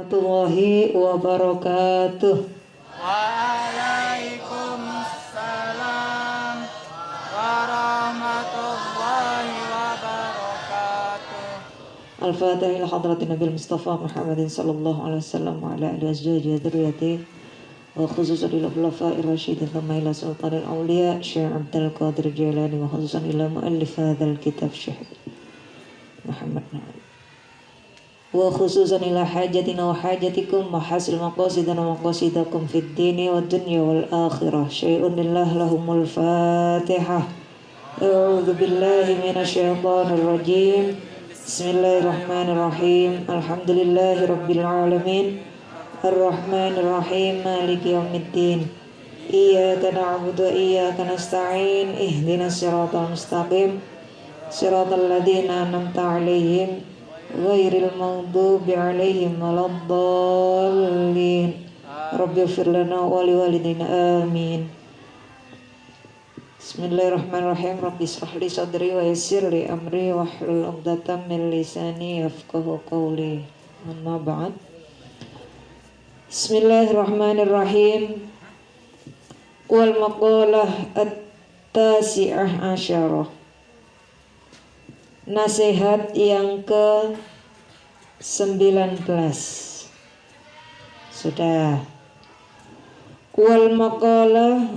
warahmatullahi wabarakatuh. Waalaikumsalam warahmatullahi wabarakatuh. Al-Fatihah ila hadratin Nabi Mustafa Muhammadin sallallahu alaihi wasallam wa ala alihi wa dzurriyyatihi wa khususan ila khulafa'ir rasyidin thumma ila sultanil awliya Syekh Abdul Qadir Jailani wa khususan ila muallif hadzal kitab Syekh Muhammad Nawawi wa khususan ila hajatina wa hajatikum wa hasil maqasidana wa maqasidakum fid dini wa dunya wal akhirah. Syai'un lillah lahumul Fatihah. A'udzu billahi minasyaitonir rajim. Bismillahirrahmanirrahim. Alhamdulillahi rabbil alamin. Ar-Rahmanir Rahim. Maliki yaumiddin. Iyyaka na'budu wa iyyaka nasta'in. Ihdinas siratal mustaqim. Siratal ladzina an'amta 'alaihim ghairil maghdubi 'alaihim waladdallin. Rabbighfir lana wa liwalidayna amin. Bismillahirrahmanirrahim. Rabbi shrah li sadri wa yassir li amri wahlul 'uqdatam min lisani yafqahu qawli. Amma ba'd. Bismillahirrahmanirrahim. Wal maqalah at-tasi'ah asyarah. Nasihat yang ke-19. Sudah. Wal maqalah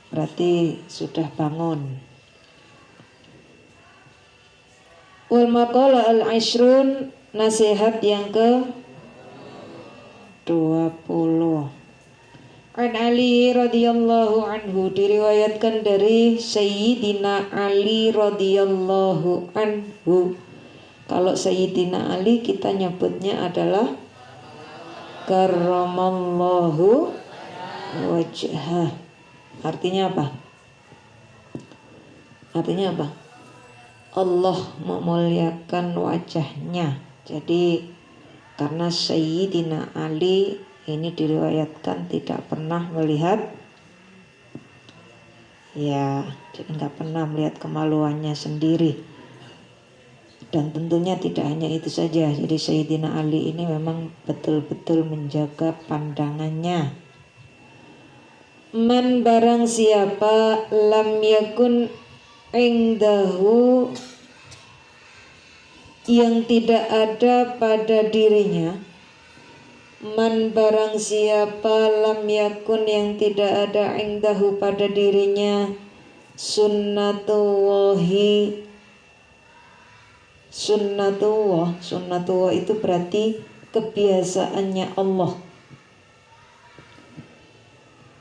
berarti sudah bangun. Wal maqalah al-ashrun, nasihat yang ke-20. An Ali radhiyallahu anhu, diriwayatkan dari Sayyidina Ali radhiyallahu anhu. Kalau Sayyidina Ali kita nyebutnya adalah karramallahu wajhah. Artinya apa? Artinya apa? Allah memuliakan wajahnya. Jadi karena Sayyidina Ali ini diriwayatkan tidak pernah melihat, ya, jadi nggak pernah melihat kemaluannya sendiri. Dan tentunya tidak hanya itu saja. Jadi Sayyidina Ali ini memang betul-betul menjaga pandangannya. Man barang siapa lam yakun indahu, yang tidak ada pada dirinya. Man barang siapa lam yakun, yang tidak ada indahu pada dirinya sunnatullahi. Sunnatullah itu berarti kebiasaannya Allah.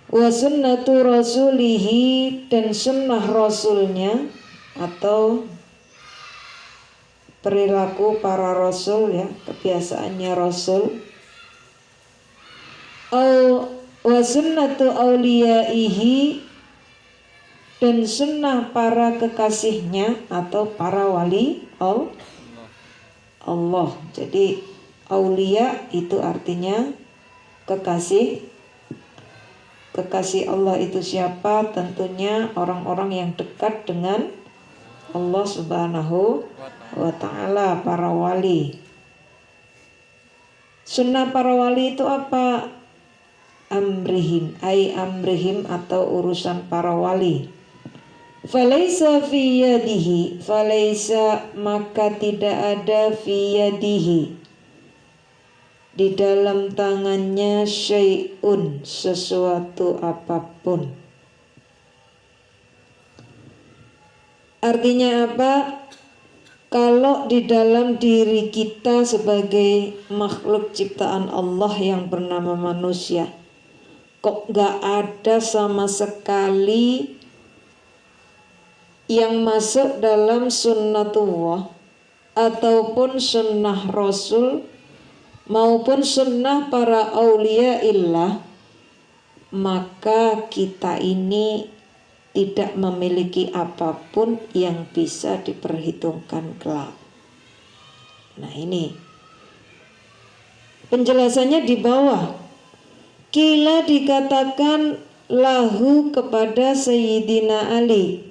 Wa sunnatu rasulihi, dan sunnah rasulnya atau perilaku para rasul, ya, kebiasaannya rasul. Wa sunnatu auliyaihi, dan sunnah para kekasihnya atau para wali Allah. Jadi aulia itu artinya kekasih. Kekasih Allah itu siapa? Tentunya orang-orang yang dekat dengan Allah Subhanahu wa ta'ala, para wali. Sunnah para wali itu apa? Amrihim, amrihim atau urusan para wali. Falaisa fi yadihi, falaisa maka tidak ada fi yadihi, di dalam tangannya, syai'un sesuatu apapun. Artinya apa? Kalau di dalam diri kita sebagai makhluk ciptaan Allah yang bernama manusia, kok gak ada sama sekali yang masuk dalam sunnatullah ataupun sunnah Rasul maupun sunnah para aulia illah, maka kita ini tidak memiliki apapun yang bisa diperhitungkan kelak. Nah, ini penjelasannya di bawah. Kila dikatakan lahu kepada Sayyidina Ali,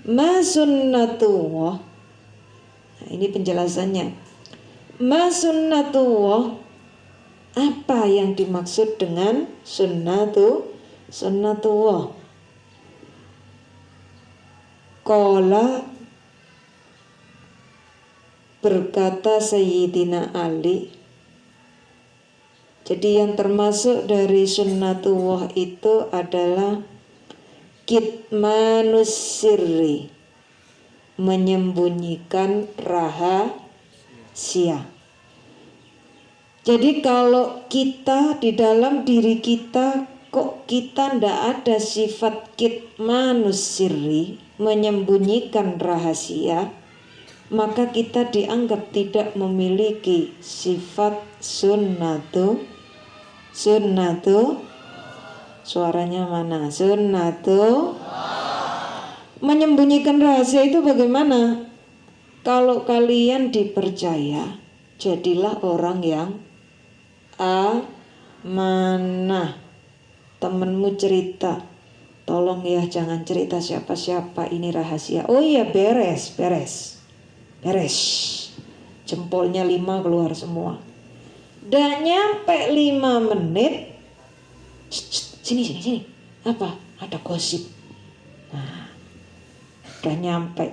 ma sunnatullah. Nah, ini penjelasannya. Ma sunnatullah, apa yang dimaksud dengan sunnatullah? Qala, berkata Sayyidina Ali, jadi yang termasuk dari sunnatullah itu adalah kitmanus sirri, menyembunyikan rahasia. Jadi kalau kita di dalam diri kita kok kita ndak ada sifat kitmanus sirri, menyembunyikan rahasia, maka kita dianggap tidak memiliki sifat suaranya mana? Menyembunyikan rahasia itu bagaimana? Kalau kalian dipercaya, jadilah orang yang amanah. Temenmu cerita, tolong ya jangan cerita siapa-siapa, ini rahasia. Oh iya, beres. Jempolnya 5 keluar semua. Udah nyampe 5 menit, sini. Apa? Ada gosip. Nah, udah nyampe.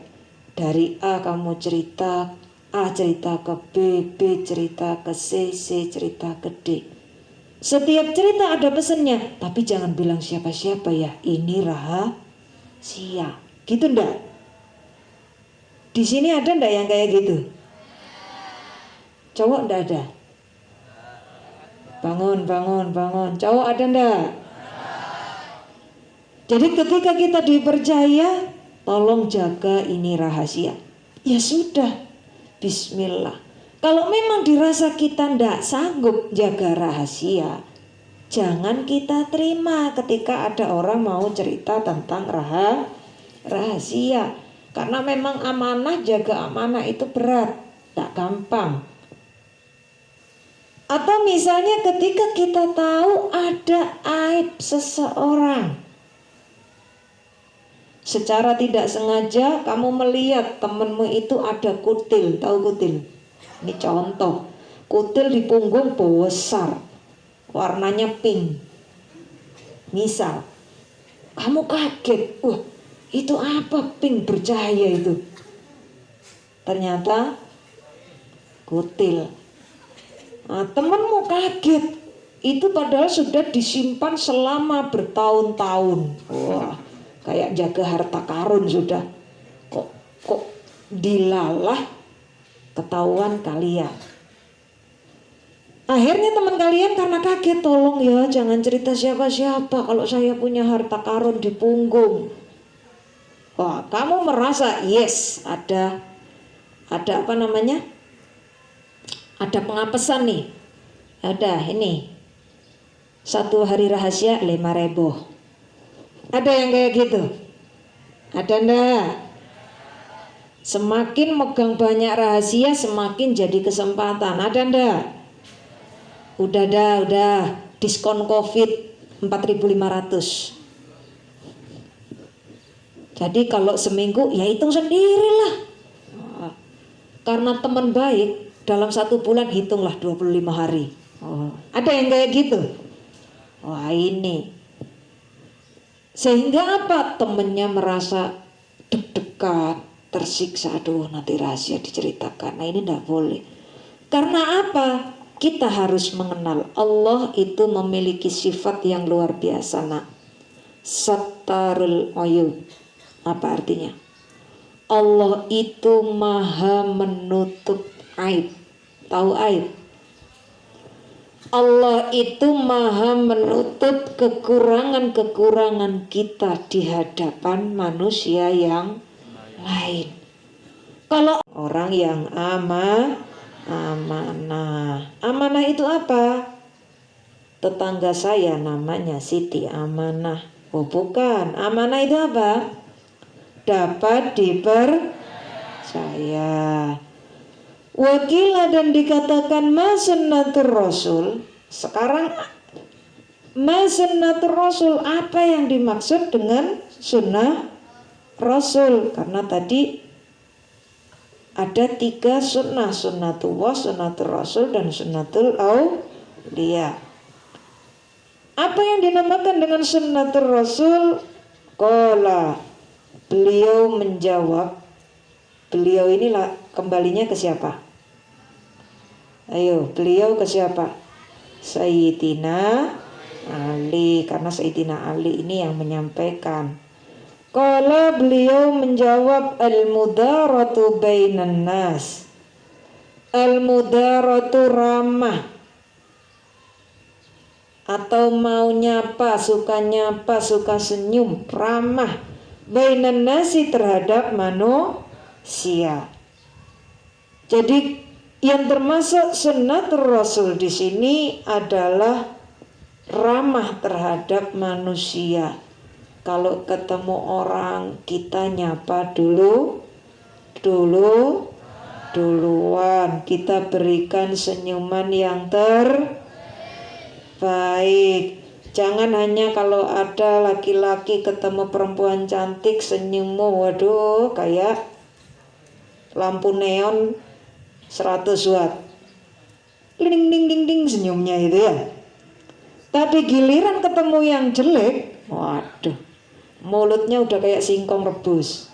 Dari A kamu cerita, A cerita ke B, B cerita ke C, C cerita ke D. Setiap cerita ada pesannya, tapi jangan bilang siapa-siapa ya, ini rahasia. Gitu ndak? Di sini ada ndak yang kayak gitu? Cowok ndak ada? Bangun. Cowok ada ndak? Jadi ketika kita dipercaya, tolong jaga ini rahasia. Ya sudah, bismillah. Kalau memang dirasa kita ndak sanggup jaga rahasia, jangan kita terima ketika ada orang mau cerita tentang rahasia. Karena memang amanah, jaga amanah itu berat, tak gampang. Atau misalnya ketika kita tahu ada aib seseorang, secara tidak sengaja kamu melihat temenmu itu ada kutil, tahu kutil? Ini contoh, kutil di punggung besar, warnanya pink. Misal, kamu kaget, wah itu apa pink bercahaya itu? Ternyata kutil. Nah, temenmu kaget, itu padahal sudah disimpan selama bertahun-tahun. Wah, kayak jaga harta karun sudah. Kok dilalah ketahuan kalian. Akhirnya teman kalian karena kaget, tolong ya jangan cerita siapa-siapa kalau saya punya harta karun di punggung. Wah, kamu merasa yes, ada apa namanya? Ada pengapesan nih. Ada ini. 1 hari rahasia 5.000. Ada yang kayak gitu? Ada enggak? Semakin megang banyak rahasia, semakin jadi kesempatan. Ada enggak? Udah. Diskon COVID 4.500. Jadi kalau seminggu, ya hitung sendirilah. Karena teman baik, dalam 1 bulan hitunglah 25 hari. Ada yang kayak gitu? Wah ini. Sehingga apa? Temennya merasa deg-degan, tersiksa, aduh nanti rahasia diceritakan. Nah ini tidak boleh. Karena apa? Kita harus mengenal Allah itu memiliki sifat yang luar biasa. Nah, Sattarul Uyub. Apa artinya? Allah itu maha menutup aib. Tahu aib? Allah itu maha menutup kekurangan-kekurangan kita di hadapan manusia yang lain. Kalau orang yang amanah. Amanah itu apa? Tetangga saya namanya Siti Amanah. Oh bukan, amanah itu apa? Dapat dipercaya. Wakila dan dikatakan ma sunnatur rasul. Sekarang ma sunnatur rasul, apa yang dimaksud dengan sunnah rasul? Karena tadi Ada 3 sunnah, sunnatullah, sunnatul rasul, dan sunnatul auliya. Apa yang dinamakan dengan sunnatul rasul? Qala, beliau menjawab. Beliau inilah kembalinya ke siapa? Ayo, beliau ke siapa? Sayyidina Ali, karena Sayyidina Ali ini yang menyampaikan. Qala, beliau menjawab, al-mudaratu bainan nas. Al-mudaratu ramah, atau mau nyapa, suka senyum, ramah, bainan nasi, terhadap manusia. Jadi yang termasuk sunnatul rasul di sini adalah ramah terhadap manusia. Kalau ketemu orang, kita nyapa duluan, kita berikan senyuman yang terbaik. Jangan hanya kalau ada laki-laki ketemu perempuan cantik, senyummu waduh kayak lampu neon 100 watt. Ding ding ding ding senyumnya itu ya. Tapi giliran ketemu yang jelek, waduh, mulutnya udah kayak singkong rebus.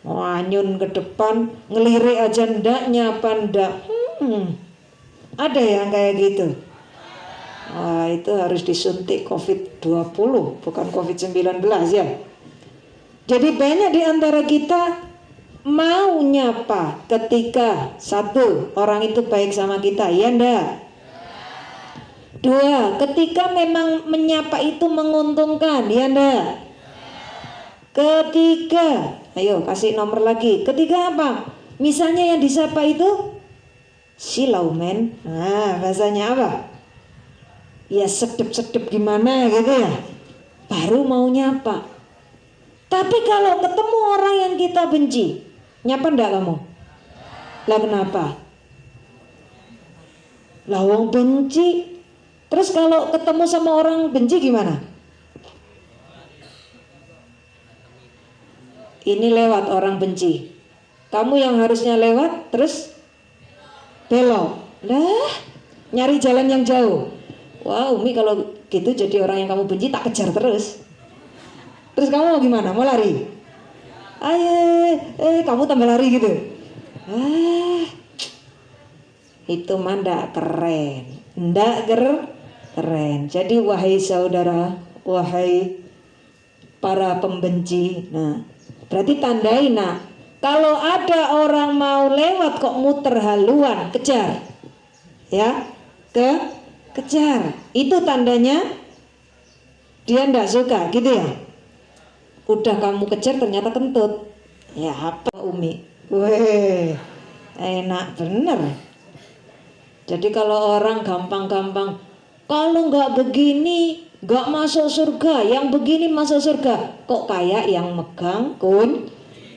Wanyun ke depan, ngelirik aja ndak, nyapa ndak. Ada yang kayak gitu. Wah, itu harus disuntik COVID-20, bukan COVID-19 ya. Jadi banyak di antara kita mau nyapa ketika satu, orang itu baik sama kita, ya ndak? Dua, ketika memang menyapa itu menguntungkan, ya ndak? Ketiga, ayo kasih nomor lagi. Ketiga apa? Misalnya yang disapa itu silau men. Nah, bahasanya apa? Ya sedep-sedep gimana gitu ya. Baru mau nyapa. Tapi kalau ketemu orang yang kita benci, nyapa ndak kamu? Lah kenapa? Lah wong benci. Terus kalau ketemu sama orang benci gimana? Ini lewat orang benci. Kamu yang harusnya lewat terus belok. Lah, nyari jalan yang jauh. Wah, Umi kalau gitu jadi orang yang kamu benci tak kejar terus. Terus kamu mau gimana? Mau lari? Ayo, kamu tambah lari gitu. Itu mah ndak keren. Ndak keren. Jadi wahai saudara, wahai para pembenci. Nah, berarti tandai nak. Kalau ada orang mau lewat kok muter haluan, kejar. Ya, kejar. Itu tandanya dia ndak suka, gitu ya. Udah kamu kejar ternyata kentut. Ya apa Umi? Weh, enak bener. Jadi kalau orang gampang-gampang, kalau nggak begini nggak masuk surga, yang begini masuk surga. Kok kayak yang megang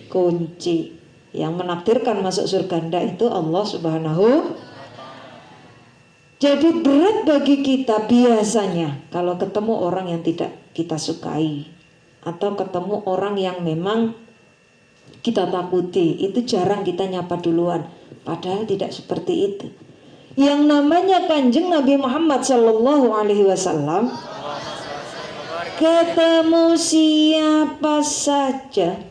kunci, yang menakdirkan masuk surga ndak itu Allah Subhanahu. Jadi berat bagi kita biasanya kalau ketemu orang yang tidak kita sukai, atau ketemu orang yang memang kita takuti, itu jarang kita nyapa duluan. Padahal tidak seperti itu. Yang namanya Kanjeng Nabi Muhammad Sallallahu Alaihi Wasallam, ketemu siapa saja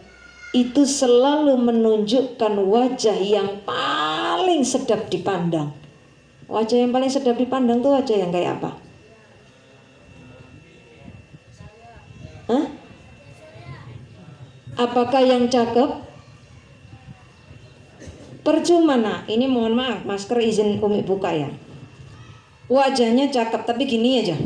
itu selalu menunjukkan wajah yang paling sedap dipandang. Wajah yang paling sedap dipandang tuh wajah yang kayak apa? Hah? Apakah yang cakep? Percuma nak, ini mohon maaf, masker izin Umi buka ya. Wajahnya cakep tapi gini aja.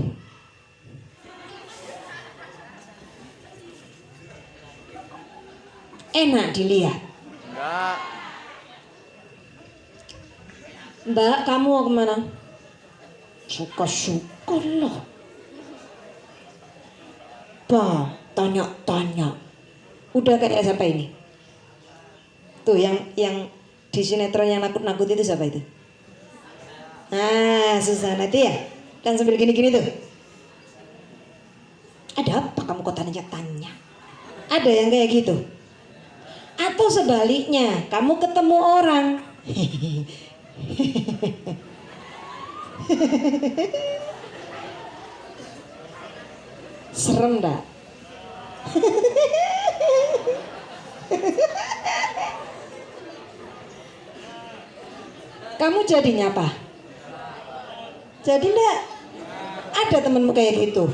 Enak dilihat. Enggak. Mbak, kamu mau kemana? Suka-suka loh. Bang, tanya-tanya. Udah kayak siapa ini? Tuh yang di sinetron yang nakut-nakut itu siapa itu? Nah, Susana itu ya. Dan sambil gini-gini tuh. Ada apa kamu kok tanya-tanya? Ada yang kayak gitu. Atau sebaliknya, kamu ketemu orang. Serem enggak? Kamu jadinya apa? Jadi enggak? Ada temenmu kayak gitu?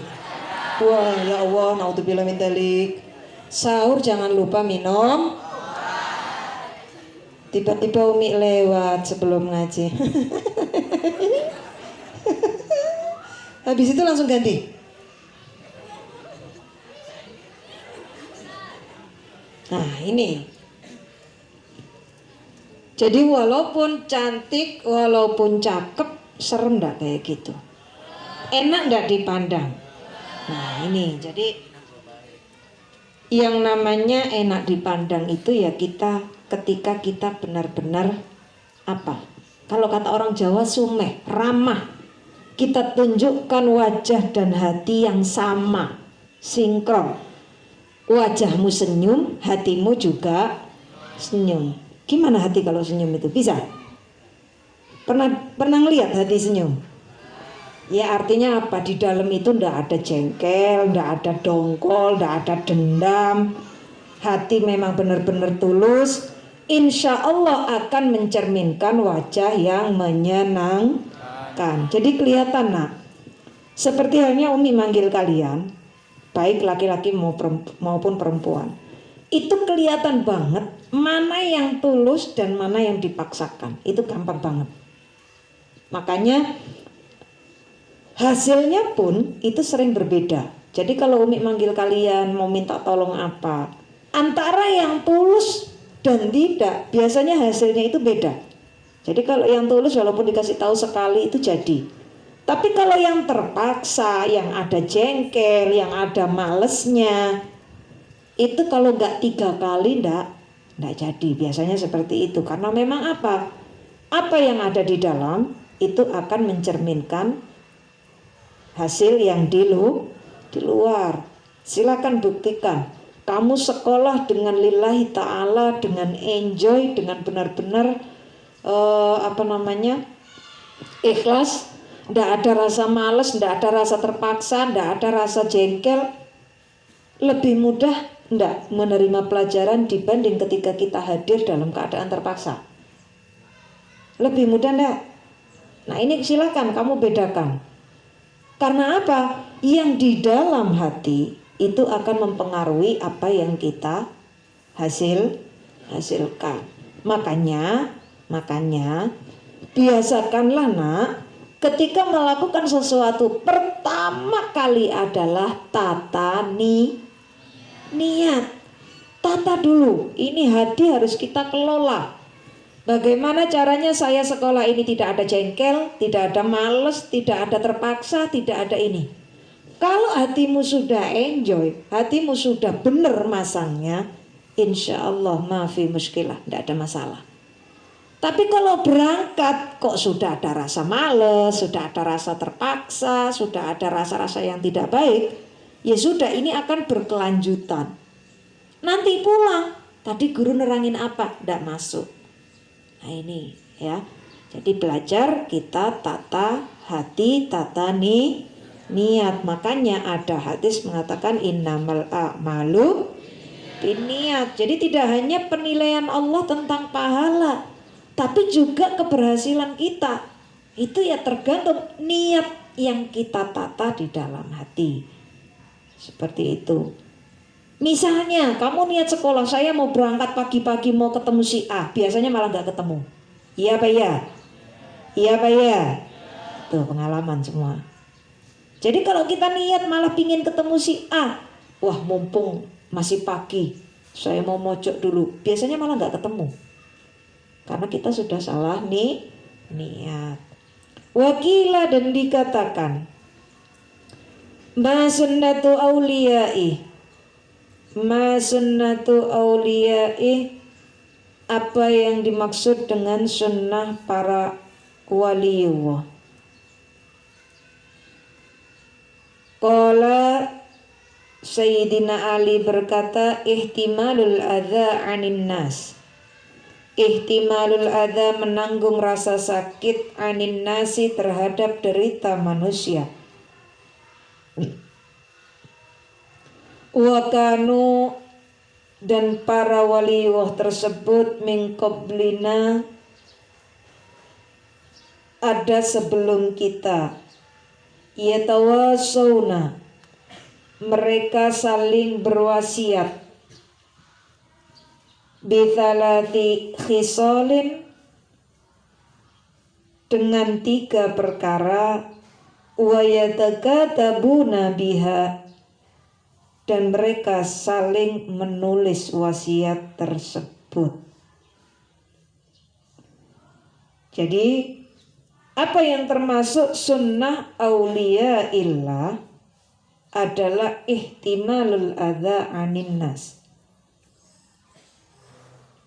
Wah, ya Allah, naudzubillah min dzalik. Sahur jangan lupa minum. Tiba-tiba Umi lewat sebelum ngaji. Habis itu langsung ganti. Nah, ini. Jadi walaupun cantik, walaupun cakep, serem enggak kayak gitu? Enak enggak dipandang? Nah, ini jadi yang namanya enak dipandang itu ya kita ketika kita benar-benar apa? Kalau kata orang Jawa sumeh, ramah. Kita tunjukkan wajah dan hati yang sama, sinkron. Wajahmu senyum, hatimu juga senyum. Gimana hati kalau senyum itu? Bisa? Pernah ngelihat hati senyum? Ya artinya apa? Di dalam itu ndak ada jengkel, ndak ada dongkol, ndak ada dendam. Hati memang benar-benar tulus. Insya Allah akan mencerminkan wajah yang menyenangkan. Jadi kelihatan nak. Seperti halnya Umi manggil kalian, baik laki-laki maupun perempuan. Itu kelihatan banget mana yang tulus dan mana yang dipaksakan. Itu gampang banget. Makanya hasilnya pun itu sering berbeda. Jadi kalau Umi manggil kalian mau minta tolong apa, antara yang tulus dan tidak, biasanya hasilnya itu beda. Jadi kalau yang tulus walaupun dikasih tahu sekali itu jadi. Tapi kalau yang terpaksa, yang ada jengkel, yang ada malesnya, itu kalau nggak 3 kali nggak jadi. Biasanya seperti itu. Karena memang apa? Apa yang ada di dalam itu akan mencerminkan hasil yang di luar. Silakan buktikan. Kamu sekolah dengan lillahi ta'ala, dengan enjoy, dengan benar-benar ikhlas. Nggak ada rasa males, nggak ada rasa terpaksa, nggak ada rasa jengkel. Lebih mudah enggak menerima pelajaran dibanding ketika kita hadir dalam keadaan terpaksa? Lebih mudah enggak? Nah ini silakan kamu bedakan. Karena apa? Yang di dalam hati itu akan mempengaruhi apa yang kita hasilkan. Makanya biasakanlah nak, ketika melakukan sesuatu pertama kali adalah tata niat. Tata dulu, ini hati harus kita kelola. Bagaimana caranya saya sekolah ini tidak ada jengkel, tidak ada males, tidak ada terpaksa, tidak ada ini. Kalau hatimu sudah enjoy, hatimu sudah benar masangnya, insya Allah maafi muskilah, tidak ada masalah. Tapi kalau berangkat kok sudah ada rasa males, sudah ada rasa terpaksa, sudah ada rasa-rasa yang tidak baik, ya sudah, ini akan berkelanjutan. Nanti pulang, tadi guru nerangin apa? Tidak masuk. Nah ini ya. Jadi belajar kita tata hati, tata niat. Makanya ada hadis mengatakan innamal a'malu binniat. Jadi tidak hanya penilaian Allah tentang pahala, tapi juga keberhasilan kita. Itu ya tergantung niat yang kita tata di dalam hati. Seperti itu. Misalnya kamu niat sekolah, saya mau berangkat pagi-pagi mau ketemu si A, biasanya malah gak ketemu. Iya apa ya? Iya apa ya? Tuh pengalaman semua. Jadi kalau kita niat malah pingin ketemu si A, wah mumpung masih pagi, saya mau mojok dulu, biasanya malah gak ketemu. Karena kita sudah salah niat. Wakila dan dikatakan ma sunnatu awliyai, apa yang dimaksud dengan sunnah para waliullah. Qala Sayyidina Ali berkata, ihtimalul adza 'anin nas. Ihtimalul adza, menanggung rasa sakit, 'anin nasi, terhadap derita manusia. Wa kanu, dan para waliullah tersebut, min qablina, ada sebelum kita, yatawasawna, mereka saling berwasiat, bithalati khisalin, dengan 3 perkara, wa yatakatabuna biha, dan mereka saling menulis wasiat tersebut. Jadi apa yang termasuk sunnah aulia illah adalah ihtimalul adza 'anin nas,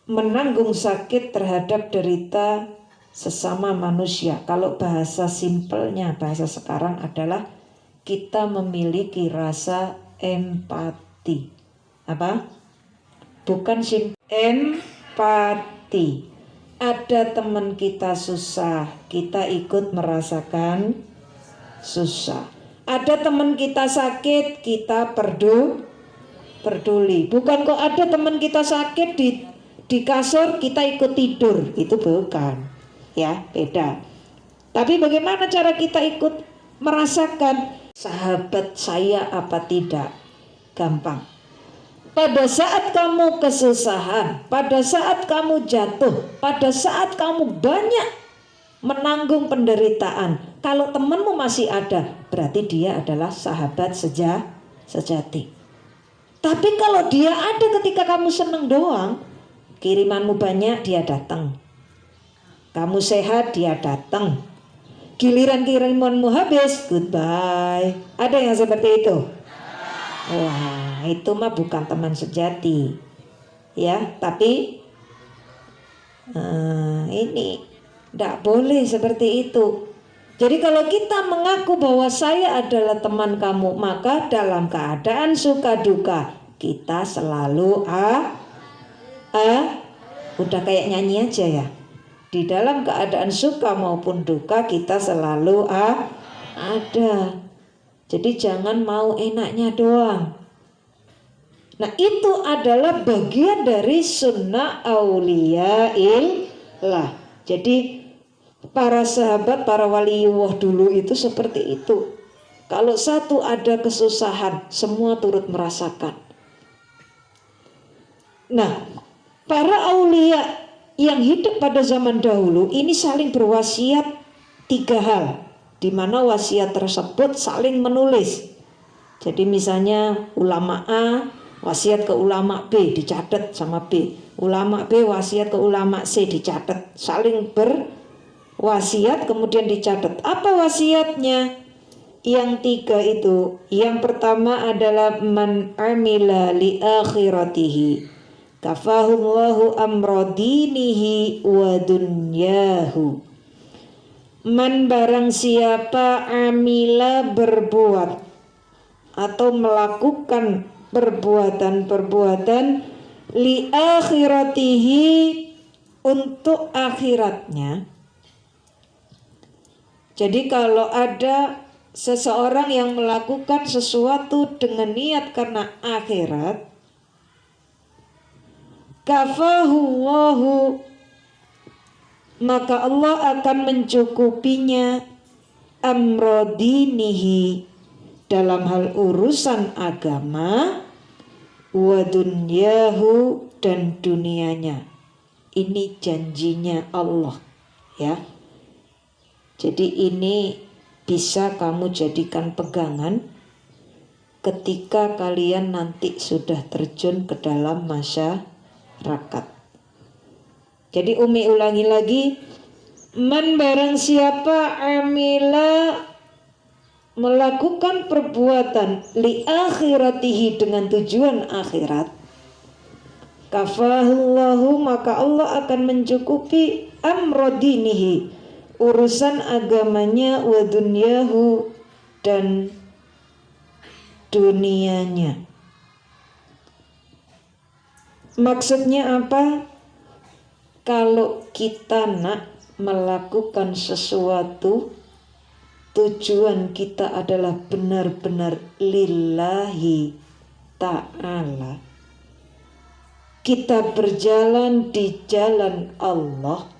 menanggung sakit terhadap derita sesama manusia. Kalau bahasa simpelnya, bahasa sekarang adalah kita memiliki rasa empati. Apa? Bukan empati. Ada teman kita susah, kita ikut merasakan susah. Ada teman kita sakit, kita peduli. Bukan kok ada teman kita sakit di kasur kita ikut tidur, itu bukan. Ya, beda. Tapi bagaimana cara kita ikut merasakan sahabat saya apa tidak? Gampang. Pada saat kamu kesusahan, pada saat kamu jatuh, pada saat kamu banyak menanggung penderitaan, kalau temanmu masih ada, berarti dia adalah sahabat sejati. Tapi kalau dia ada ketika kamu seneng doang, kirimanmu banyak, dia datang. Kamu sehat, dia datang. Giliran kirimanmu habis, goodbye. Ada yang seperti itu? Wah, itu mah bukan teman sejati. Ya, tapi ini tidak boleh seperti itu. Jadi kalau kita mengaku bahwa saya adalah teman kamu, maka dalam keadaan suka duka kita selalu udah kayak nyanyi aja ya. Di dalam keadaan suka maupun duka kita selalu ada. Jadi jangan mau enaknya doang. Nah, itu adalah bagian dari sunnah aulia illah. Jadi para sahabat, para waliullah dulu itu seperti itu. Kalau satu ada kesusahan, semua turut merasakan. Nah, para aulia yang hidup pada zaman dahulu ini saling berwasiat 3 hal, di mana wasiat tersebut saling menulis. Jadi misalnya ulama A wasiat ke ulama B, dicatat sama B. Ulama B wasiat ke ulama C, dicatat. Saling berwasiat kemudian dicatat. Apa wasiatnya? Yang 3 itu. Yang pertama adalah man amila li akhiratihi kafahullahu amrodinihi wa dunyahu. Man, barang siapa amila, berbuat atau melakukan perbuatan-perbuatan li akhiratihi, untuk akhiratnya. Jadi kalau ada seseorang yang melakukan sesuatu dengan niat karena akhirat, kafahullahu, maka Allah akan mencukupinya, amrodinihi, dalam hal urusan agama, wa dunyahu, dan dunianya. Ini janjinya Allah, ya. Jadi ini bisa kamu jadikan pegangan ketika kalian nanti sudah terjun ke dalam masyarakat. Jadi Umi ulangi lagi, man, barang siapa amila, melakukan perbuatan li akhiratihi, dengan tujuan akhirat, kafahullahu, maka Allah akan mencukupi amrodinihi, urusan agamanya, wa dunyahu, dan dunianya. Maksudnya apa? Kalau kita nak melakukan sesuatu, tujuan kita adalah benar-benar lillahi ta'ala. Kita berjalan di jalan Allah.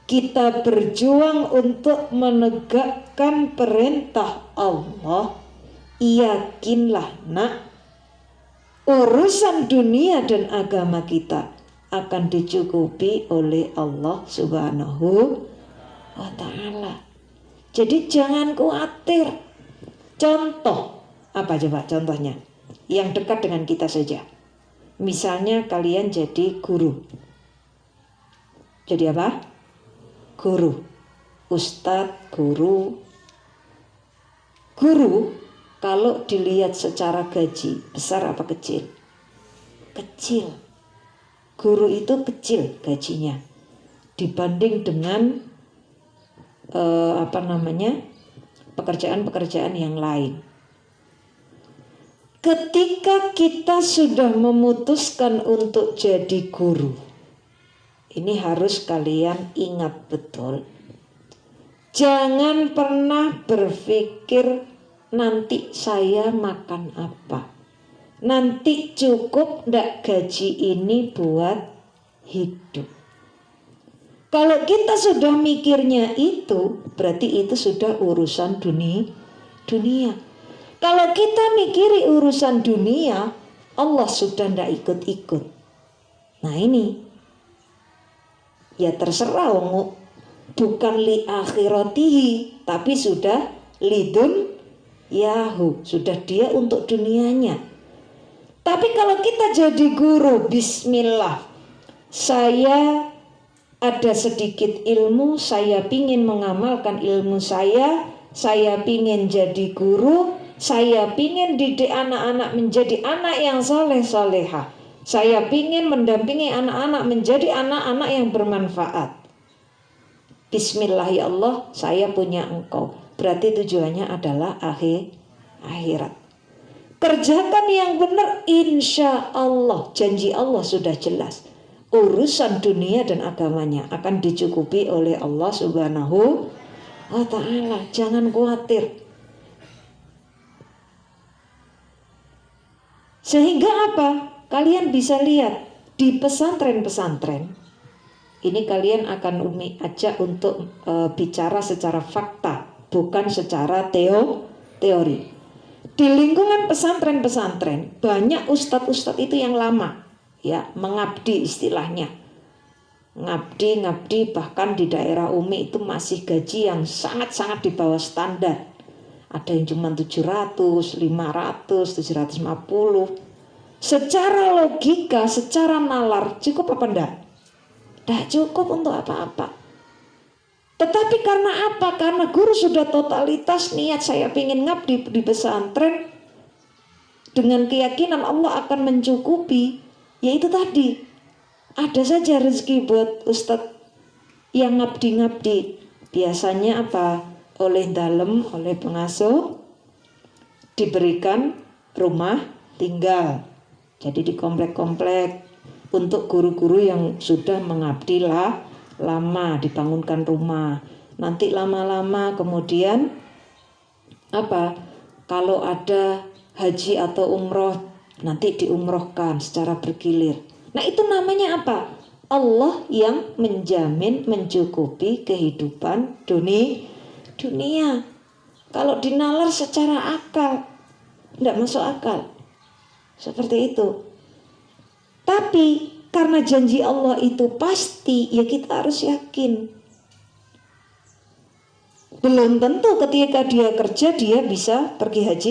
Kita berjuang untuk menegakkan perintah Allah. Yakinlah nak, urusan dunia dan agama kita akan dicukupi oleh Allah Subhanahu wa ta'ala. Jadi jangan khawatir. Contoh, apa coba contohnya? Yang dekat dengan kita saja. Misalnya kalian jadi guru. Jadi apa? Guru. Ustadz, guru. Guru kalau dilihat secara gaji, besar apa kecil? Kecil. Guru itu kecil gajinya dibanding dengan pekerjaan-pekerjaan yang lain. Ketika kita sudah memutuskan untuk jadi guru, ini harus kalian ingat betul. Jangan pernah berpikir nanti saya makan apa, nanti cukup ndak gaji ini buat hidup. Kalau kita sudah mikirnya itu, berarti itu sudah urusan dunia. Kalau kita mikiri urusan dunia, Allah sudah ndak ikut-ikut. Nah ini, ya terserah, bukan li akhiratihi, tapi sudah lidun yahu, sudah dia untuk dunianya. Tapi kalau kita jadi guru, bismillah, saya ada sedikit ilmu, saya pingin mengamalkan ilmu saya pingin jadi guru, saya pingin didik anak-anak menjadi anak yang soleh-soleha, saya pingin mendampingi anak-anak menjadi anak-anak yang bermanfaat. Bismillah ya Allah, saya punya engkau. Berarti tujuannya adalah akhirat. Kerjakan yang benar, insya Allah, janji Allah sudah jelas. Urusan dunia dan agamanya akan dicukupi oleh Allah Subhanahu wa ta'ala. Jangan khawatir. Sehingga apa? Kalian bisa lihat di pesantren-pesantren. Ini kalian akan Umi ajak untuk bicara secara fakta, bukan secara teori. Di lingkungan pesantren-pesantren banyak ustadz-ustadz itu yang lama, ya, mengabdi istilahnya. Ngabdi, bahkan di daerah Umi itu masih gaji yang sangat-sangat di bawah standar. Ada yang cuma 700, 500, 750. Secara logika, secara nalar, cukup apa enggak? Enggak cukup untuk apa-apa. Tetapi karena apa? Karena guru sudah totalitas niat saya ingin ngabdi di pesantren dengan keyakinan Allah akan mencukupi. Yaitu tadi, ada saja rezeki buat ustadz yang ngabdi-ngabdi. Biasanya apa? Oleh dalem, oleh pengasuh diberikan rumah tinggal. Jadi di komplek-komplek untuk guru-guru yang sudah mengabdi lama, dibangunkan rumah. Nanti lama-lama kemudian apa? Kalau ada haji atau umroh, nanti diumrohkan secara bergilir. Nah itu namanya apa? Allah yang menjamin mencukupi kehidupan dunia. Kalau dinalar secara akal, tidak masuk akal. Seperti itu. Tapi karena janji Allah itu pasti, ya kita harus yakin. Belum tentu ketika dia kerja dia bisa pergi haji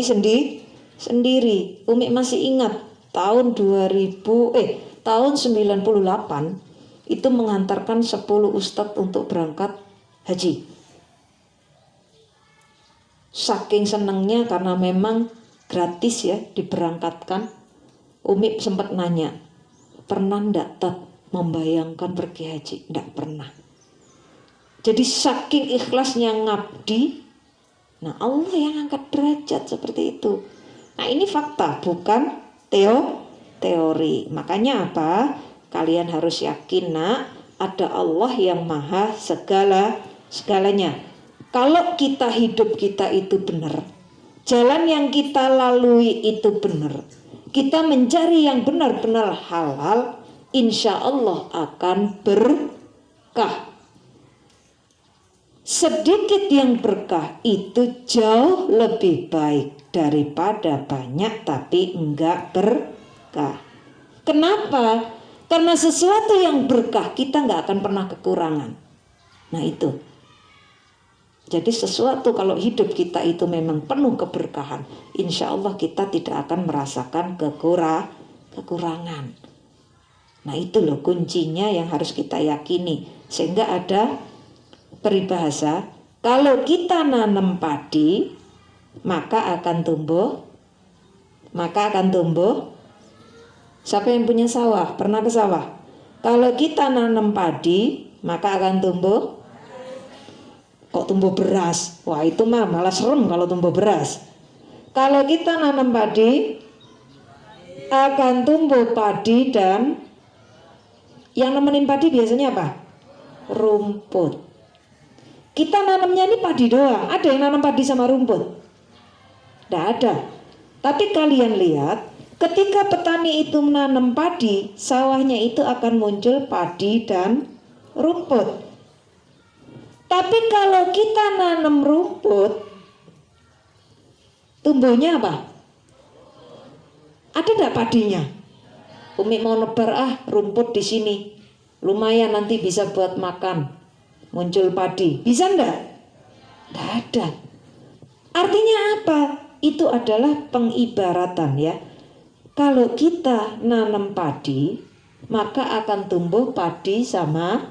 sendiri. Umi masih ingat tahun 98 itu menghantarkan 10 ustadz untuk berangkat haji. Saking senangnya karena memang gratis ya diberangkatkan. Umi sempat nanya, pernah ndak membayangkan pergi haji? Ndak pernah. Jadi saking ikhlasnya ngabdi, nah Allah yang angkat derajat seperti itu. Nah ini fakta, bukan teori. Makanya apa? Kalian harus yakin nak, ada Allah yang maha segalanya. Kalau kita hidup kita itu benar, jalan yang kita lalui itu benar, kita mencari yang benar-benar halal, insya Allah akan berkah. Sedikit yang berkah itu jauh lebih baik daripada banyak tapi enggak berkah. Kenapa? Karena sesuatu yang berkah kita enggak akan pernah kekurangan. Nah itu. Jadi sesuatu kalau hidup kita itu memang penuh keberkahan, insya Allah kita tidak akan merasakan kekurangan. Nah itu loh kuncinya yang harus kita yakini. Sehingga ada peribahasa, kalau kita nanam padi maka akan tumbuh. Siapa yang punya sawah? Pernah ke sawah? Kalau kita nanam padi maka akan tumbuh. Kok tumbuh beras? Wah itu malah serem kalau tumbuh beras. Kalau kita nanam padi akan tumbuh padi, dan yang nemenin padi biasanya apa? Rumput. Kita nanamnya ini padi doang. Ada yang nanam padi sama rumput? Tidak ada. Tapi kalian lihat, ketika petani itu menanam padi, sawahnya itu akan muncul padi dan rumput. Tapi kalau kita nanam rumput, tumbuhnya apa? Ada tidak padinya? Umi mau nebar rumput di sini, lumayan nanti bisa buat makan. Muncul padi, bisa enggak? Tidak ada. Artinya apa? Itu adalah pengibaratan ya. Kalau kita nanam padi, maka akan tumbuh padi sama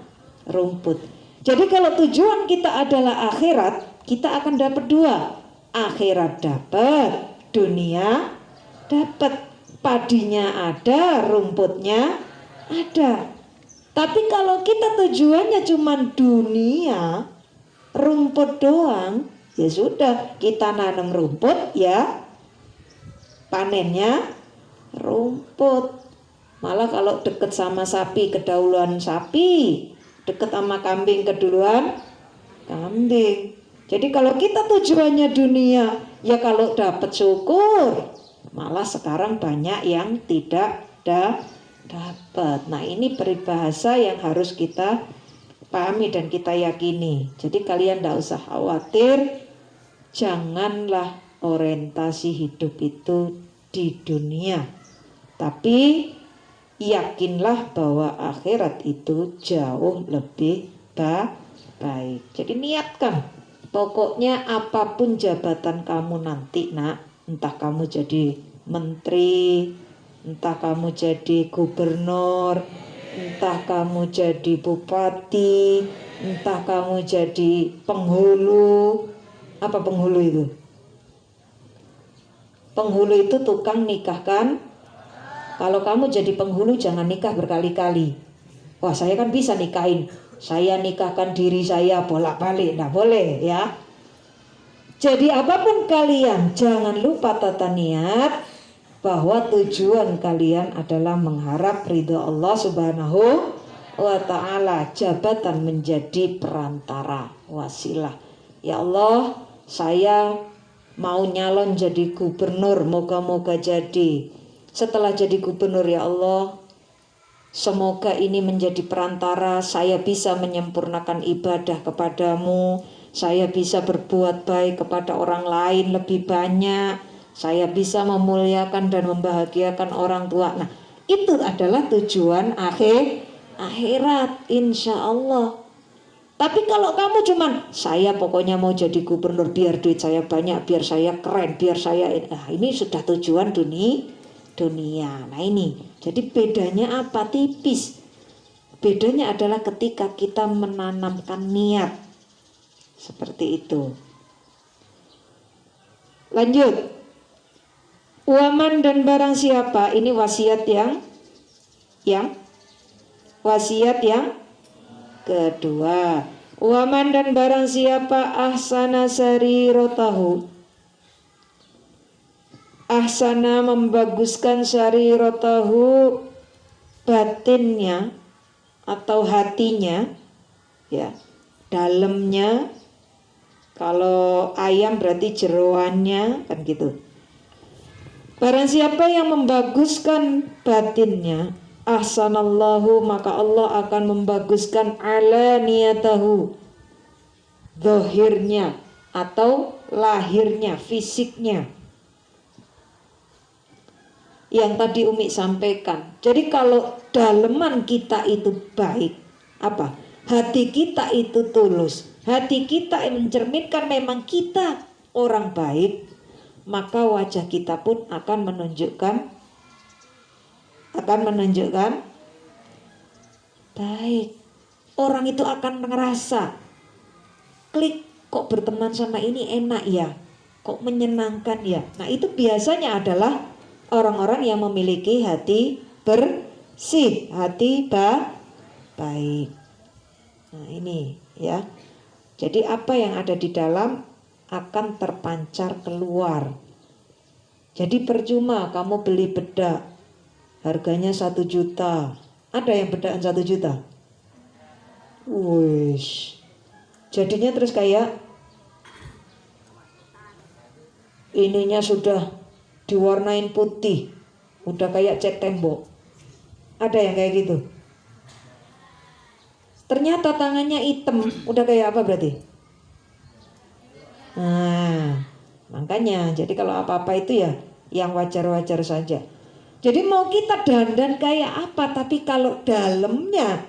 rumput. Jadi kalau tujuan kita adalah akhirat, kita akan dapat dua. Akhirat dapat, dunia dapat. Padinya ada, rumputnya ada. Tapi kalau kita tujuannya cuma dunia, rumput doang, ya sudah, kita nanam rumput ya panennya rumput. Malah kalau deket sama sapi, kedahuluan sapi, deket sama kambing, keduluan kambing. Jadi kalau kita tujuannya dunia, ya kalau dapat syukur. Malah sekarang banyak yang tidak dapat. Nah ini peribahasa yang harus kita pahami dan kita yakini. Jadi kalian tidak usah khawatir. Janganlah orientasi hidup itu di dunia, tapi yakinlah bahwa akhirat itu jauh lebih baik. Jadi niatkan, pokoknya apapun jabatan kamu nanti nak, entah kamu jadi menteri, entah kamu jadi gubernur, entah kamu jadi bupati, entah kamu jadi penghulu. Apa penghulu itu? Penghulu itu tukang nikahkan. Kalau kamu jadi penghulu jangan nikah berkali-kali. Wah saya kan bisa nikahin, saya nikahkan diri saya bolak-balik, nggak boleh ya. Jadi apapun kalian, jangan lupa tata niat bahwa tujuan kalian adalah mengharap ridho Allah Subhanahu wa ta'ala. Jabatan menjadi perantara, wasilah. Ya Allah, saya mau nyalon jadi gubernur, moga-moga jadi. Setelah jadi gubernur ya Allah, semoga ini menjadi perantara, saya bisa menyempurnakan ibadah kepadamu. Saya bisa berbuat baik kepada orang lain lebih banyak. Saya bisa memuliakan dan membahagiakan orang tua. Nah, itu adalah tujuan akhirat, insya Allah. Tapi kalau kamu cuman, saya pokoknya mau jadi gubernur biar duit saya banyak, biar saya keren, biar saya, ini sudah tujuan dunia. Nah ini, jadi bedanya apa? Tipis. Bedanya adalah ketika kita menanamkan niat. Seperti itu. Lanjut. Waman dan barang siapa, ini wasiat yang wasiat yang kedua. Waman dan barang siapa ahsana sarirotahu, ahsana membaguskan sariratahu batinnya atau hatinya, ya, dalamnya. Kalau ayam berarti jeroannya, kan gitu. Barang siapa yang membaguskan batinnya, ahsanallahu, maka Allah akan membaguskan alaniyatahu, zahirnya atau lahirnya, fisiknya. Yang tadi Umi sampaikan. Jadi kalau daleman kita itu baik, apa? Hati kita itu tulus, hati kita mencerminkan memang kita orang baik, maka wajah kita pun akan menunjukkan baik. Orang itu akan ngerasa, klik, kok berteman sama ini enak ya, kok menyenangkan ya. Nah itu biasanya adalah orang-orang yang memiliki hati bersih, hati baik. Nah ini ya. Jadi apa yang ada di dalam akan terpancar keluar. Jadi percuma kamu beli bedak, harganya 1 juta. Ada yang bedakan 1 juta? Wish. Jadinya terus kayak ininya sudah diwarnain putih, udah kayak cat tembok. Ada yang kayak gitu. Ternyata tangannya hitam, udah kayak apa berarti? Nah, makanya jadi kalau apa-apa itu ya yang wajar-wajar saja. Jadi mau kita dandan kayak apa, tapi kalau dalamnya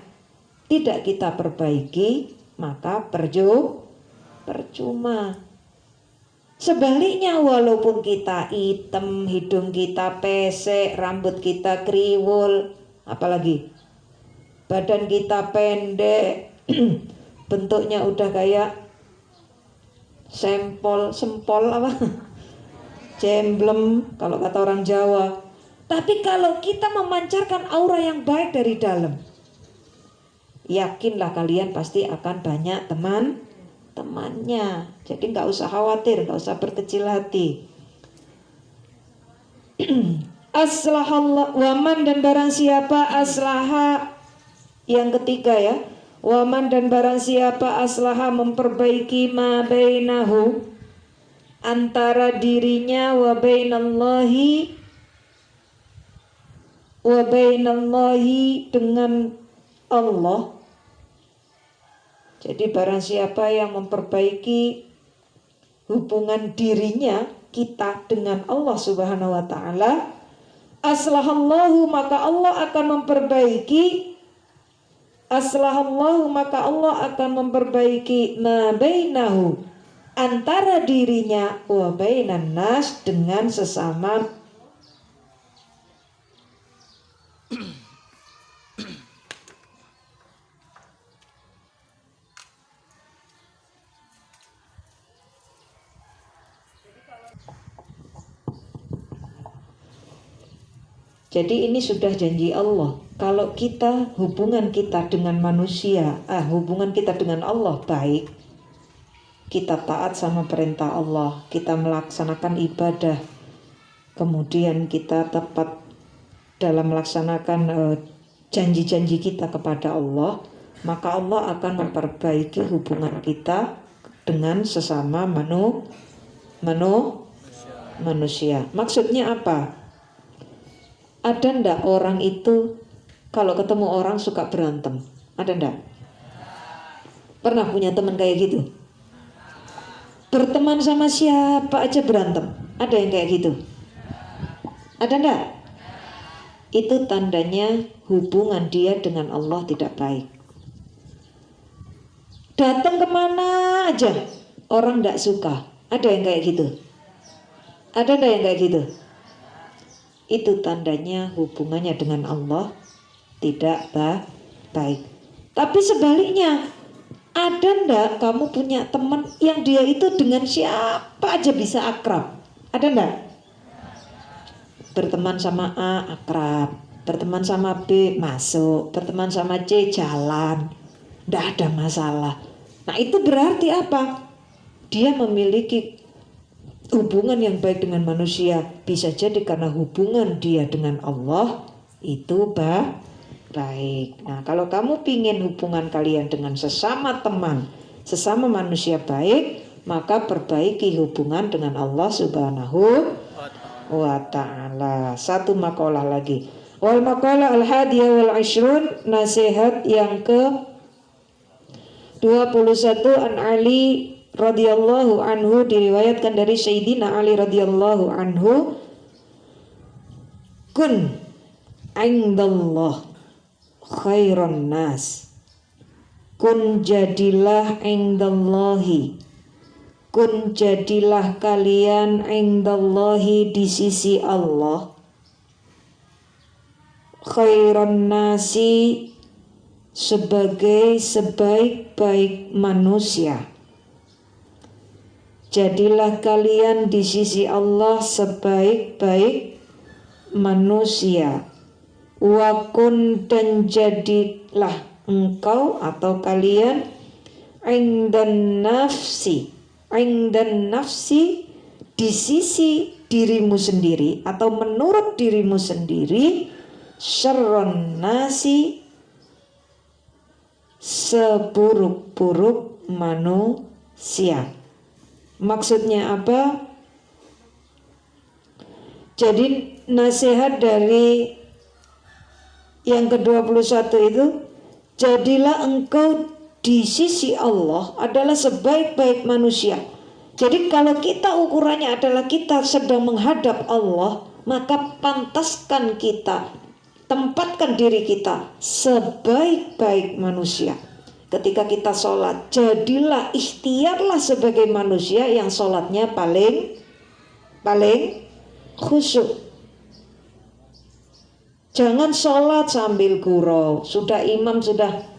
tidak kita perbaiki, maka percuma. Sebaliknya, walaupun kita hitam, hidung kita pesek, rambut kita kriwul, apalagi badan kita pendek, bentuknya udah kayak sempol apa? Jemblem kalau kata orang Jawa. Tapi kalau kita memancarkan aura yang baik dari dalam, yakinlah kalian pasti akan banyak temannya. Jadi nggak usah khawatir, nggak usah berkecil hati. Aslahallah, waman, dan barang siapa aslaha, yang ketiga ya, waman, dan barang siapa aslaha memperbaiki ma bainahu, antara dirinya wa bainallahi dengan Allah. Jadi barang siapa yang memperbaiki hubungan dirinya, kita dengan Allah Subhanahu wa taala, aslahallahu, maka Allah akan memperbaiki ma bainahu, antara dirinya, wa bainan nas, dengan sesama Jadi ini sudah janji Allah. Kalau kita hubungan kita dengan manusia, hubungan kita dengan Allah baik, kita taat sama perintah Allah, kita melaksanakan ibadah, kemudian kita tepat dalam melaksanakan janji-janji kita kepada Allah, maka Allah akan memperbaiki hubungan kita dengan sesama manusia. Maksudnya apa? Ada ndak orang itu kalau ketemu orang suka berantem? Ada ndak? Pernah punya teman kayak gitu? Berteman sama siapa aja berantem? Ada yang kayak gitu? Ada ndak? Itu tandanya hubungan dia dengan Allah tidak baik. Datang kemana aja orang ndak suka. Ada yang kayak gitu? Ada ndak yang kayak gitu? Itu tandanya hubungannya dengan Allah tidak baik. Tapi sebaliknya, ada ndak kamu punya teman yang dia itu dengan siapa aja bisa akrab? Ada ndak? Berteman sama A akrab, berteman sama B masuk, berteman sama C jalan, ndak ada masalah. Nah itu berarti apa? Dia memiliki hubungan yang baik dengan manusia bisa jadi karena hubungan dia dengan Allah itu baik. Nah, kalau kamu pingin hubungan kalian dengan sesama teman, sesama manusia baik, maka perbaiki hubungan dengan Allah Subhanahu wa ta'ala. Satu makalah lagi. Wal makalah al-hadiyah wal ashrun, nasihat yang ke 21 an Ali radhiyallahu anhu, diriwayatkan dari Sayyidina Ali radhiyallahu anhu, kun indallah khairan nas, kun jadilah indallahi, kun jadilah kalian indallahi di sisi Allah, khairan nasi sebagai sebaik-baik manusia. Jadilah kalian di sisi Allah sebaik-baik manusia. Wakun, dan jadilah engkau atau kalian indan nafsi di sisi dirimu sendiri atau menurut dirimu sendiri, syarrun nasi seburuk-buruk manusia. Maksudnya apa? Jadi nasihat dari yang ke-21 itu, jadilah engkau di sisi Allah adalah sebaik-baik manusia. Jadi kalau kita ukurannya adalah kita sedang menghadap Allah, maka pantaskan kita, tempatkan diri kita sebaik-baik manusia. Ketika kita sholat, jadilah ikhtiarlah sebagai manusia yang sholatnya paling khusyuk. Jangan sholat sambil gurau. Sudah imam sudah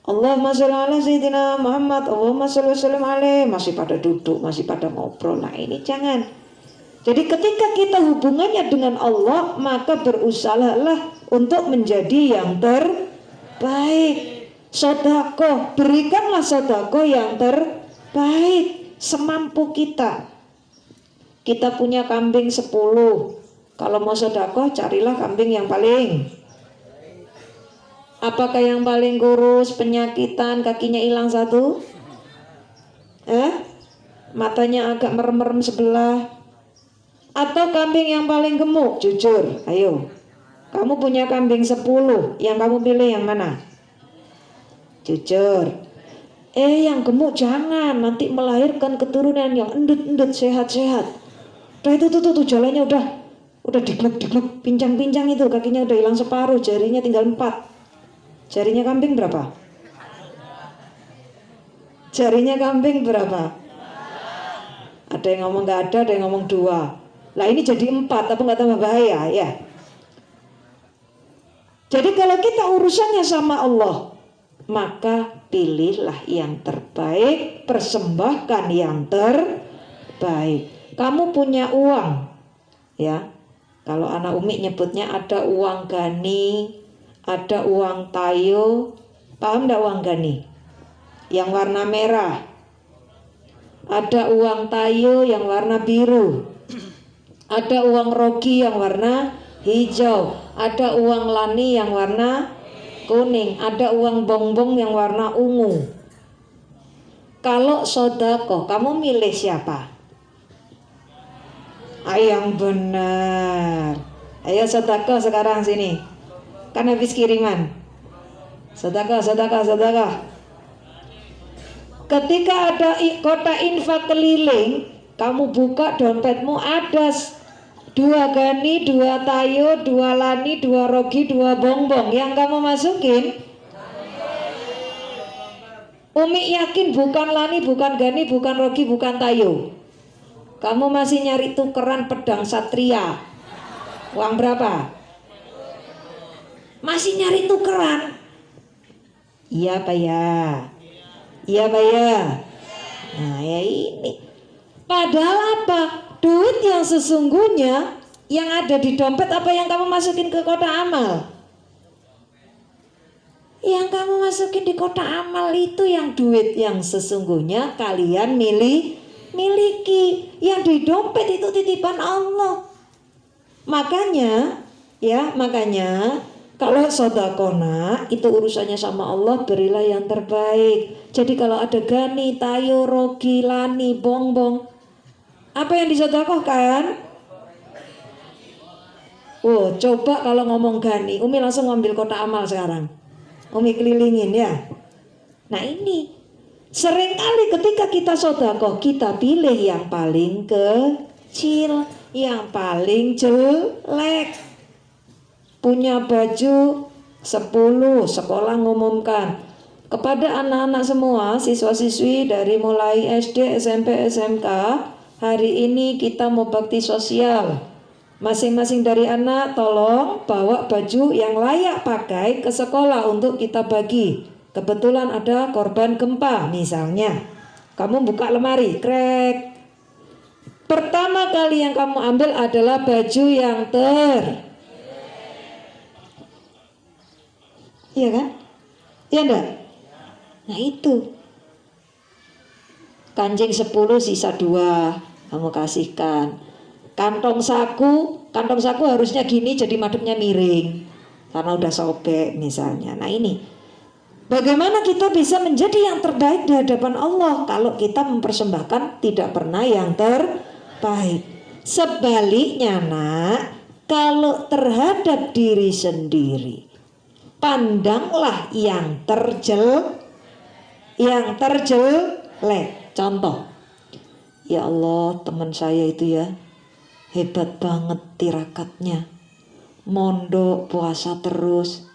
Allahumma sholli ala sayyidina Muhammad, Allahumma sholli wa sallim alaihi, masih pada duduk, masih pada ngobrol. Nah, ini jangan. Jadi ketika kita hubungannya dengan Allah, maka berusahalah untuk menjadi yang terbaik. Sedekah, berikanlah sedekah yang terbaik semampu kita. Kita punya kambing 10. Kalau mau sedekah, carilah kambing yang paling. Apakah yang paling kurus, penyakitan, kakinya hilang satu? Matanya agak merem-merem sebelah? Atau kambing yang paling gemuk? Jujur, ayo. Kamu punya kambing 10, yang kamu pilih yang mana? Jujur. Yang gemuk jangan, nanti melahirkan keturunan yang endut-endut, sehat-sehat. Itu tuh jalannya udah digluk-digluk, pincang-pincang itu, kakinya udah hilang separuh, jarinya tinggal 4. Jarinya kambing berapa? Jarinya kambing berapa? Ada yang ngomong gak ada yang ngomong 2. Lah ini jadi 4, apa nggak tambah bahaya ya? Jadi kalau kita urusannya sama Allah, maka pilihlah yang terbaik, persembahkan yang terbaik. Kamu punya uang, ya. Kalau anak Umi nyebutnya ada uang gani, ada uang tayo. Paham enggak uang gani? Yang warna merah. Ada uang tayo yang warna biru. Ada uang rogi yang warna hijau. Ada uang lani yang warna kuning. Ada uang bongbong yang warna ungu. Kalau sedekah, kamu milih siapa? Yang benar. Ayo sedekah sekarang sini. Kan habis kiriman. Sedekah. Ketika ada kota infak keliling, kamu buka dompetmu, ada 2 gani, 2 tayo, 2 lani, 2 rogi, 2 bongbong. Yang kamu masukin? Umi yakin bukan lani, bukan gani, bukan rogi, bukan tayo. Kamu masih nyari tukeran pedang satria. Uang berapa? Masih nyari tukeran? Iya Pak ya. Iya Pak ya. Nah ya ini. Padahal apa? Duit yang sesungguhnya yang ada di dompet apa yang kamu masukin ke kotak amal? Yang kamu masukin di kotak amal itu yang duit yang sesungguhnya kalian miliki. Yang di dompet itu titipan Allah. Makanya kalau sodakona itu urusannya sama Allah, berilah yang terbaik. Jadi kalau ada gani, tayo, rogi, lani, bongbong, apa yang disodakohkan? Oh, coba kalau ngomong gani, Umi langsung ngambil kotak amal sekarang. Umi kelilingin ya. Nah ini, seringkali ketika kita sodakoh, kita pilih yang paling kecil, yang paling jelek. Punya baju 10, sekolah ngumumkan kepada anak-anak semua, siswa-siswi dari mulai SD, SMP, SMK, hari ini kita mau bakti sosial. Masing-masing dari anak tolong bawa baju yang layak pakai ke sekolah untuk kita bagi. Kebetulan ada korban gempa misalnya. Kamu buka lemari, krek. Pertama kali yang kamu ambil adalah baju yang iya kan? Iya enggak? Nah itu. Kancing 10 sisa 2 kamu kasihkan. Kantong saku harusnya gini jadi madepnya miring karena udah sobek misalnya. Nah ini, bagaimana kita bisa menjadi yang terbaik di hadapan Allah kalau kita mempersembahkan tidak pernah yang terbaik. Sebaliknya nak, kalau terhadap diri sendiri, pandanglah yang terjelek. Contoh, ya Allah, teman saya itu ya hebat banget tirakatnya, mondok puasa terus.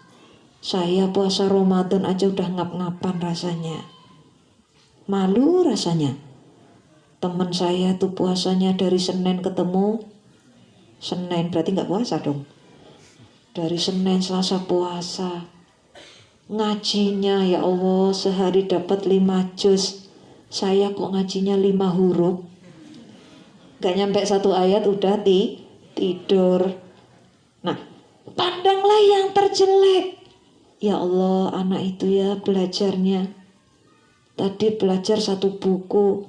Saya puasa Ramadan aja udah ngap-ngapan rasanya, malu rasanya. Teman saya tuh puasanya dari Senin ketemu Senin, berarti nggak puasa dong. Dari Senin Selasa puasa. Ngajinya ya Allah sehari dapat 5 juz. Saya kok ngajinya 5 huruf. Gak nyampe 1 ayat udah tidur. Nah, pandanglah yang terjelek. Ya Allah, anak itu ya belajarnya. Tadi belajar 1 buku,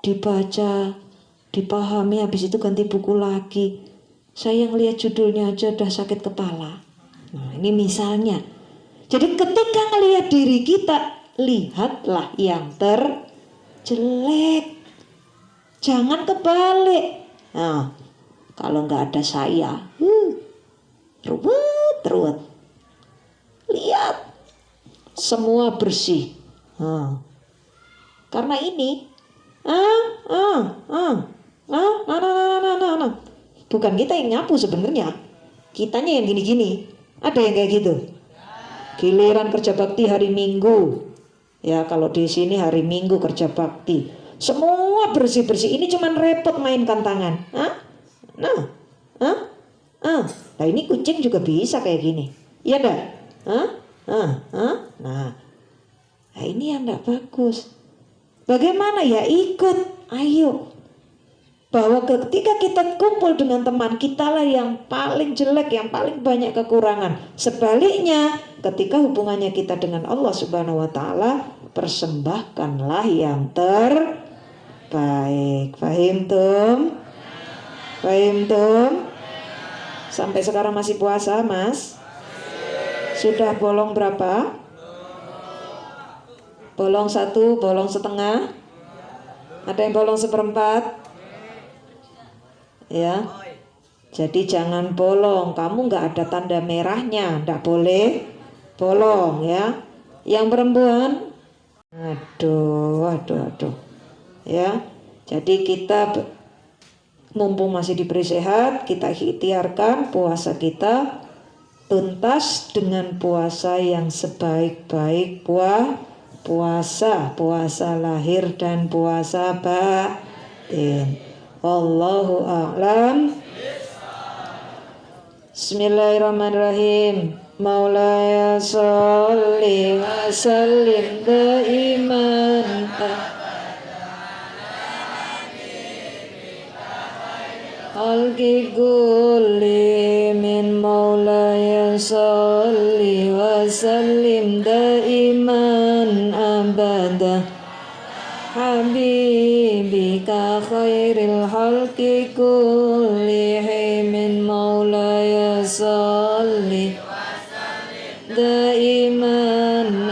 dibaca, dipahami, habis itu ganti buku lagi. Saya ngelihat judulnya aja udah sakit kepala. Nah, ini misalnya. Jadi ketika ngelihat diri kita, lihatlah yang terjelek. Jangan kebalik. Nah, kalau nggak ada saya, ruwet. Lihat, semua bersih. Karena ini, bukan kita yang nyapu sebenarnya, kitanya yang gini-gini. Ada yang kayak gitu. Giliran kerja bakti hari Minggu, ya kalau di sini hari Minggu kerja bakti, semua bersih-bersih. Ini cuman repot mainkan tangan. Nah ini kucing juga bisa kayak gini. Iya enggak? Nah ini yang enggak bagus. Bagaimana ya? Ikut, ayo. Bahwa ketika kita kumpul dengan teman, kitalah yang paling jelek, yang paling banyak kekurangan. Sebaliknya, ketika hubungannya kita dengan Allah Subhanahu wa Ta'ala, persembahkanlah yang terbaik. Fahim tum? Sampai sekarang masih puasa, Mas? Sudah bolong berapa? Bolong 1, bolong setengah? Ada yang bolong 1/4? Ya, jadi jangan bolong. Kamu nggak ada tanda merahnya, nggak boleh bolong ya. Yang perempuan, aduh. Ya, jadi kita mumpung masih diberi sehat, kita ikhtiarkan puasa kita tuntas dengan puasa yang sebaik-baik puasa lahir dan puasa batin. Wallahu a'lam. Bismillahirrahmanirrahim. Maulaya sholli wa sallim daiman alki kulli min maulaya sholli wa sallim daiman abada habibika خير الخلق كلهم مولاي صل دائما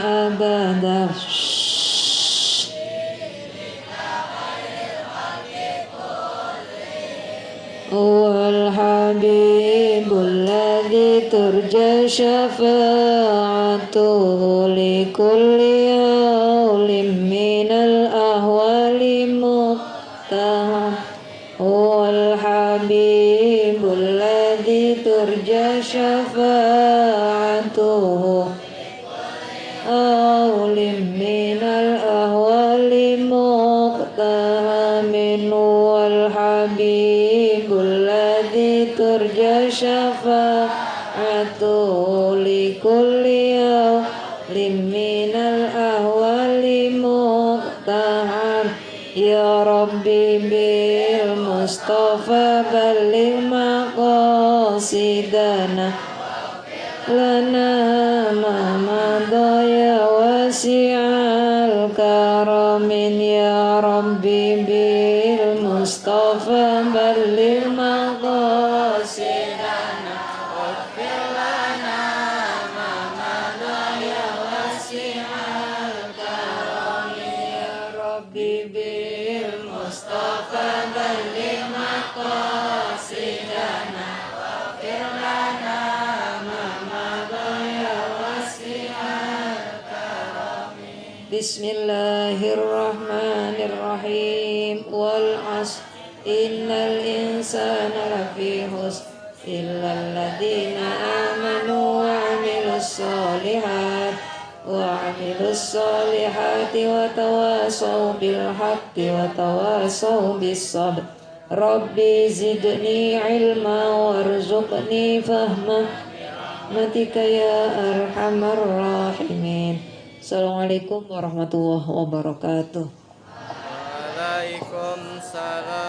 أبدا هو الحبيب الذي ترجى شفاعته لكل هول من الأهوال مقتهى هو الحبيب الذي ترجى شفاعته هول من الأهوال مقتهى هو الحبيب الذي ترجى شفاعته لكل هول من الأهوال مقتهى يا ربي بالمصطفى بلغ مقاصدنا لنا ما مضى يا واسع الكرم يا ربي بالمصطفى بلغ مقاصدنا واغفر لنا ما مضى يا واسع الكرم يا ربي بالمصطفى بلغ مقاصدنا واغفر لنا بسم الله الرحمن الرحيم والعصر إن الإنسان لفي خسر إلا الذين آمنوا وعملوا الصالحات وتواصوا بالحق وتواصوا بالصبر ربي زدني علما وارزقني فهما برحمتك يا أرحم الراحمين. Assalamualaikum warahmatullahi wabarakatuh. Waalaikumsalam